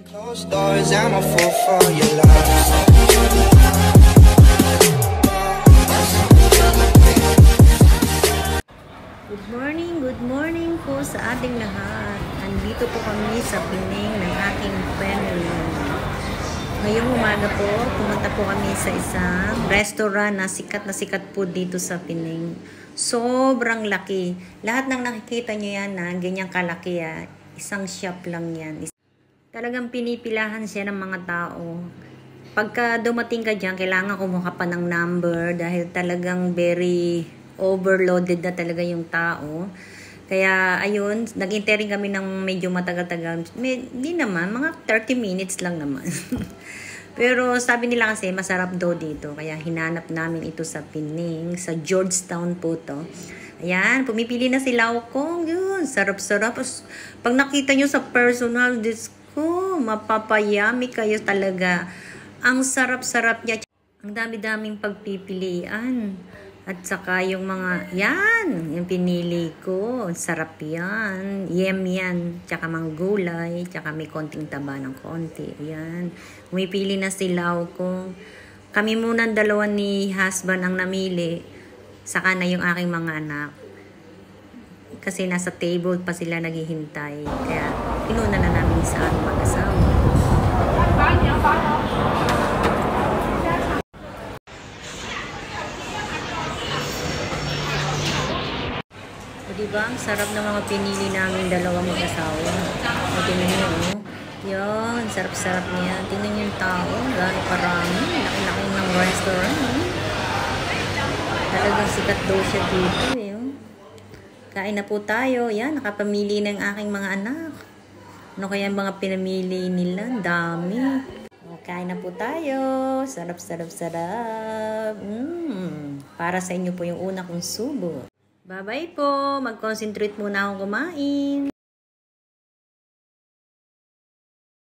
Closed doors, I'm a fool for your love. Good morning po sa ating lahat. Andito po kami sa pining ng aking family. Ngayong umaga po, pumunta po kami sa isang restaurant na sikat po dito sa Pining. Sobrang laki. Lahat ng nakikita nyo yan na ganyang kalaki isang shop lang yan. Talagang pinipilahan siya ng mga tao. Pagka dumating ka dyan, kailangan kumuha pa ng number dahil talagang very overloaded na talaga yung tao. Kaya ayun, nag-intay rin kami ng medyo matagal-tagal. Di naman, mga 30 minutes lang naman. Pero sabi nila kasi masarap daw dito. Kaya hinanap namin ito sa Pining, sa Georgetown po to. Ayan, pumipili na si Laokong. Yun, sarap-sarap. Pag nakita nyo sa personal, ko, mapapayami kayo talaga. Ang sarap-sarap niya. Ang dami-daming pagpipilian. At saka yung mga, yan, yung pinili ko. Sarap yan. Yem yan. Tsaka manggulay. Tsaka may konting taba ng konti. Yan. Umipili na si Lau ko. Kami muna dalawa ni husband ang namili. Saka na yung aking mga anak. Kasi nasa table pa sila naghihintay. Kaya inuna na namin sa aming mag-asawa. Diba? Ang sarap ng mga pinili namin dalawang mag-asawa. O, tingnan nyo, Yan, sarap-sarap niya. Tingnan nyo yung tao. Gano'ng karami. Laki-laki ng restaurant. Talagang sikat daw siya dito. Kain na po tayo. Yan, nakapamili ng aking mga anak. Ano kaya ang mga pinamili nila? Dami. Kain na po tayo. Sarap. Para sa inyo po yung una kong subo. Bye-bye po. Mag-concentrate muna akong kumain.